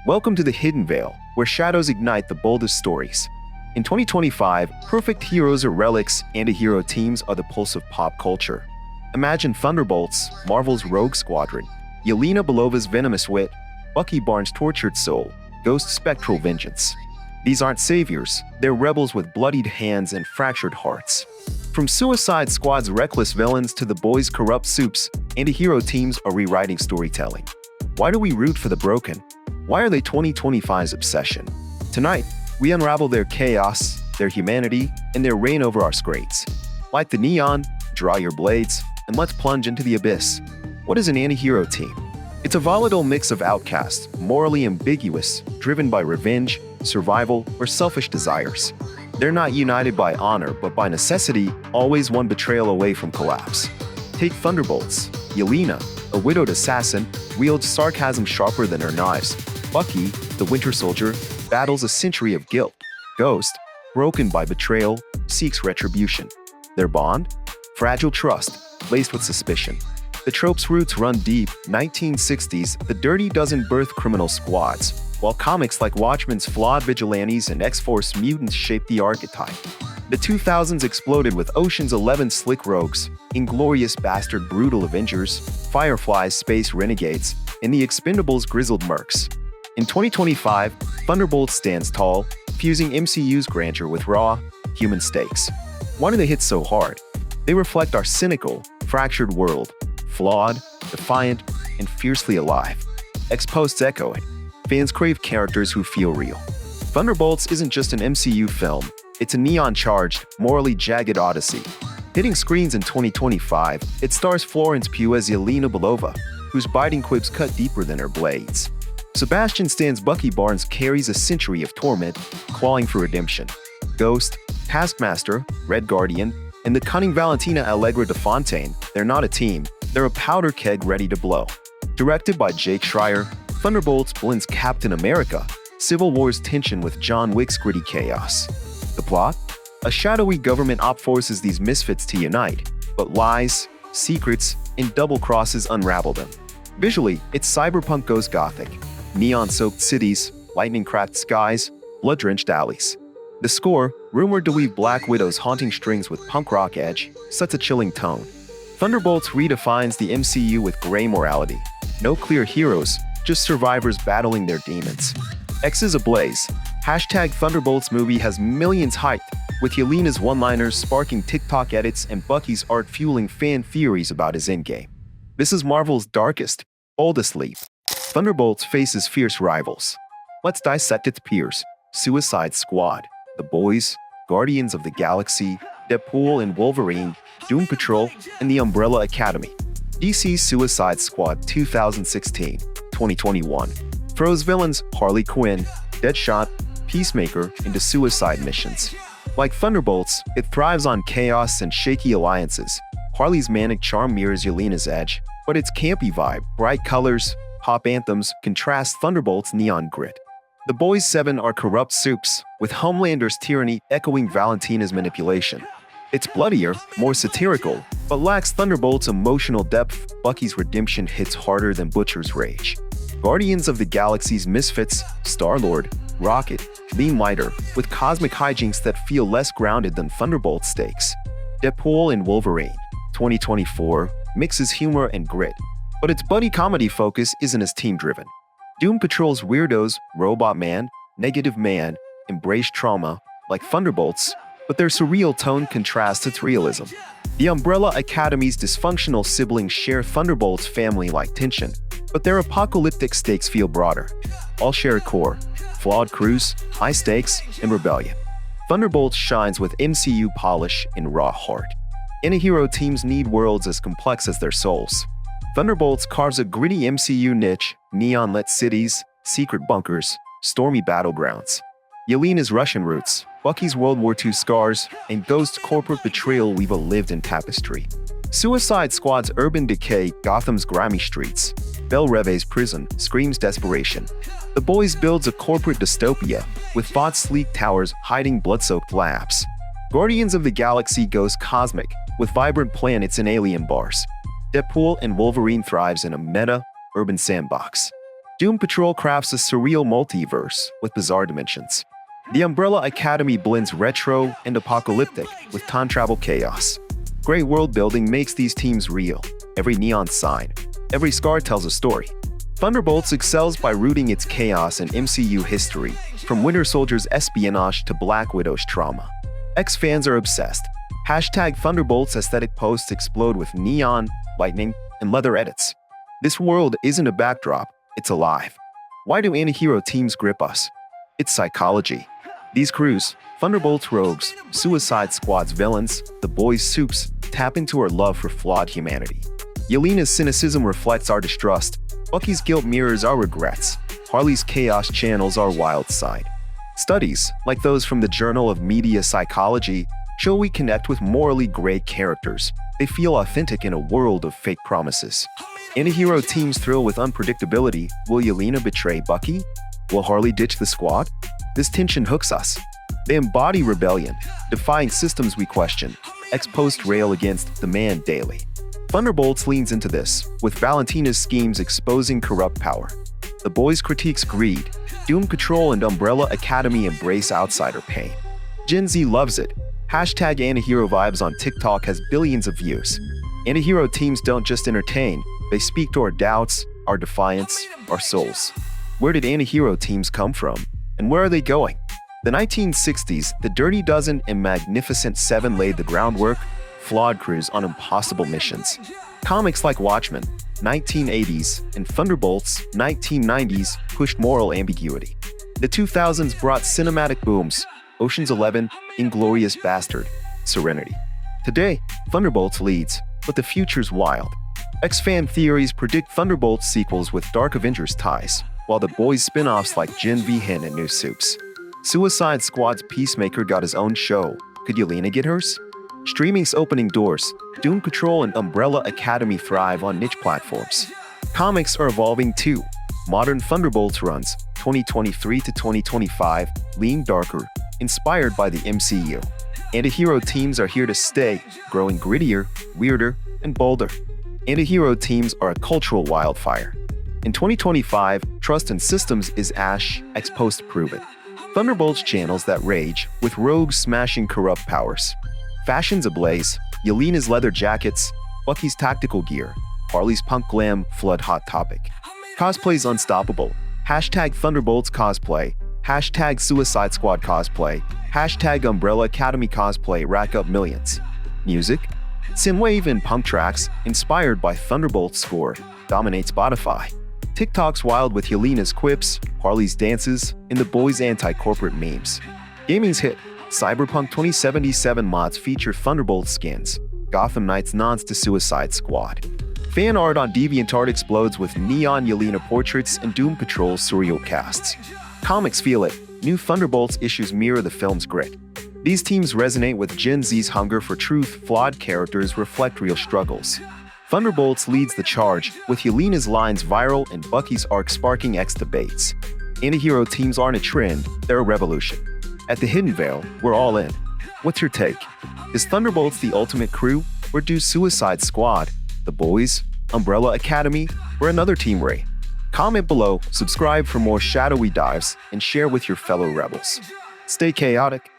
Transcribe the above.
Welcome to the Hidden Veil, where shadows ignite the boldest stories. In 2025, perfect heroes are relics, anti-hero teams are the pulse of pop culture. Imagine Thunderbolts, Marvel's Rogue Squadron, Yelena Belova's venomous wit, Bucky Barnes' tortured soul, Ghost's spectral vengeance. These aren't saviors, they're rebels with bloodied hands and fractured hearts. From Suicide Squad's reckless villains to The Boys' corrupt soups, anti-hero teams are rewriting storytelling. Why do we root for the broken? Why are they 2025's obsession? Tonight, we unravel their chaos, their humanity, and their reign over our screens. Light the neon, draw your blades, and let's plunge into the abyss. What is an anti-hero team? It's a volatile mix of outcasts, morally ambiguous, driven by revenge, survival, or selfish desires. They're not united by honor, but by necessity, always one betrayal away from collapse. Take Thunderbolts. Yelena, a widowed assassin, wields sarcasm sharper than her knives. Bucky, the Winter Soldier, battles a century of guilt. Ghost, broken by betrayal, seeks retribution. Their bond? Fragile trust, laced with suspicion. The trope's roots run deep. 1960s, The Dirty Dozen birthed criminal squads, while comics like Watchmen's Flawed vigilantes and X-Force mutants shaped the archetype. The 2000s exploded with Ocean's 11 slick rogues, Inglorious Bastard brutal Avengers, Firefly's space renegades, and The Expendables grizzled mercs. In 2025, Thunderbolts stands tall, fusing MCU's grandeur with raw, human stakes. Why do they hit so hard? They reflect our cynical, fractured world, flawed, defiant, and fiercely alive. Ex-posts echo it. Fans crave characters who feel real. Thunderbolts isn't just an MCU film, it's a neon-charged, morally jagged odyssey. Hitting screens in 2025, it stars Florence Pugh as Yelena Belova, whose biting quips cut deeper than her blades. Sebastian Stan's Bucky Barnes carries a century of torment, clawing for redemption. Ghost, Taskmaster, Red Guardian, and the cunning Valentina Allegra de Fontaine, they're not a team, they're a powder keg ready to blow. Directed by Jake Schreier, Thunderbolts blends Captain America, Civil War's tension with John Wick's gritty chaos. The plot? A shadowy government op forces these misfits to unite, but lies, secrets, and double crosses unravel them. Visually, it's cyberpunk goes gothic. Neon-soaked cities, lightning-cracked skies, blood-drenched alleys. The score, rumored to weave Black Widow's haunting strings with punk rock edge, sets a chilling tone. Thunderbolts redefines the MCU with gray morality. No clear heroes, just survivors battling their demons. X is ablaze. Hashtag Thunderbolts movie has millions hyped, with Yelena's one-liners sparking TikTok edits and Bucky's art fueling fan theories about his endgame. This is Marvel's darkest, boldest leap. Thunderbolts faces fierce rivals. Let's dissect its peers. Suicide Squad, The Boys, Guardians of the Galaxy, Deadpool and Wolverine, Doom Patrol, and The Umbrella Academy. DC's Suicide Squad 2016-2021 throws villains Harley Quinn, Deadshot, Peacemaker into suicide missions. Like Thunderbolts, it thrives on chaos and shaky alliances. Harley's manic charm mirrors Yelena's edge, but its campy vibe, bright colors, pop anthems contrast Thunderbolt's neon grit. The Boys 7 are corrupt soups, with Homelander's tyranny echoing Valentina's manipulation. It's bloodier, more satirical, but lacks Thunderbolt's emotional depth. Bucky's redemption hits harder than Butcher's rage. Guardians of the Galaxy's misfits, Star-Lord, Rocket, lean lighter, with cosmic hijinks that feel less grounded than Thunderbolt stakes. Deadpool and Wolverine, 2024, mixes humor and grit, but its buddy comedy focus isn't as team-driven. Doom Patrol's weirdos, Robot Man, Negative Man, embrace trauma, like Thunderbolts, but their surreal tone contrasts its realism. The Umbrella Academy's dysfunctional siblings share Thunderbolt's family-like tension, but their apocalyptic stakes feel broader. All share a core: flawed crews, high stakes, and rebellion. Thunderbolts shines with MCU polish and raw heart. Anti-hero teams need worlds as complex as their souls. Thunderbolts carves a gritty MCU niche: neon-lit cities, secret bunkers, stormy battlegrounds. Yelena's Russian roots, Bucky's World War II scars, and Ghost's corporate betrayal weave a lived-in tapestry. Suicide Squad's urban decay, Gotham's grimy streets. Belle Reve's prison screams desperation. The Boys builds a corporate dystopia, with Bot's sleek towers hiding blood-soaked labs. Guardians of the Galaxy goes cosmic, with vibrant planets and alien bars. Deadpool and Wolverine thrives in a meta, urban sandbox. Doom Patrol crafts a surreal multiverse with bizarre dimensions. The Umbrella Academy blends retro and apocalyptic with time travel chaos. Great world building makes these teams real. Every neon sign, every scar tells a story. Thunderbolts excels by rooting its chaos in MCU history, from Winter Soldier's espionage to Black Widow's trauma. X-fans are obsessed. Hashtag Thunderbolts aesthetic posts explode with neon, lightning, and leather edits. This world isn't a backdrop, it's alive. Why do anti-hero teams grip us? It's psychology. These crews, Thunderbolts rogues, Suicide Squad's villains, the boys' soups, tap into our love for flawed humanity. Yelena's cynicism reflects our distrust. Bucky's guilt mirrors our regrets. Harley's chaos channels our wild side. Studies, like those from the Journal of Media Psychology, show we connect with morally gray characters. They feel authentic in a world of fake promises. Anti-hero teams thrill with unpredictability. Will Yelena betray Bucky? Will Harley ditch the squad? This tension hooks us. They embody rebellion, defying systems we question. Ex-post rail against the man daily. Thunderbolts leans into this, with Valentina's schemes exposing corrupt power. The boys critiques greed. Doom Patrol and Umbrella Academy embrace outsider pain. Gen Z loves it. Hashtag anti-hero vibes on TikTok has billions of views. Anti-hero teams don't just entertain, they speak to our doubts, our defiance, our souls. Where did anti-hero teams come from? And where are they going? The 1960s, the Dirty Dozen and Magnificent Seven laid the groundwork. Flawed crews on impossible missions. Comics like Watchmen, 1980s, and Thunderbolts, 1990s, pushed moral ambiguity. The 2000s brought cinematic booms, Ocean's 11, Inglourious Bastard, Serenity. Today, Thunderbolts leads, but the future's wild. X-fan theories predict Thunderbolts sequels with Dark Avengers ties, while the boys' spin-offs like Gen V Hen and New Soups. Suicide Squad's Peacemaker got his own show. Could Yelena get hers? Streaming's opening doors. Doom Patrol and Umbrella Academy thrive on niche platforms. Comics are evolving too. Modern Thunderbolts runs, 2023 to 2025, lean darker, inspired by the MCU. Anti-hero teams are here to stay, growing grittier, weirder, and bolder. Anti-hero teams are a cultural wildfire. In 2025, trust in systems is Ash, ex-post prove it. Thunderbolts channels that rage, with rogues smashing corrupt powers. Fashions ablaze, Yelena's leather jackets, Bucky's tactical gear, Harley's punk glam flood hot topic. Cosplay's unstoppable. Hashtag Thunderbolts cosplay. Hashtag Suicide Squad cosplay. Hashtag Umbrella Academy cosplay rack up millions. Music? Synthwave and punk tracks, inspired by Thunderbolts score, dominate Spotify. TikTok's wild with Yelena's quips, Harley's dances, and the boys' anti-corporate memes. Gaming's hit. Cyberpunk 2077 mods feature Thunderbolt skins. Gotham Knights nods to Suicide Squad. Fan art on DeviantArt explodes with neon Yelena portraits and Doom Patrol surreal casts. Comics feel it. New Thunderbolts issues mirror the film's grit. These teams resonate with Gen Z's hunger for truth. Flawed characters reflect real struggles. Thunderbolts leads the charge, with Yelena's lines viral and Bucky's arc sparking X debates. Anti-hero teams aren't a trend, they're a revolution. At the Hidden Veil, we're all in. What's your take? Is Thunderbolts the ultimate crew, or do Suicide Squad, the boys, Umbrella Academy, or another team reign? Comment below, subscribe for more shadowy dives, and share with your fellow rebels. Stay chaotic,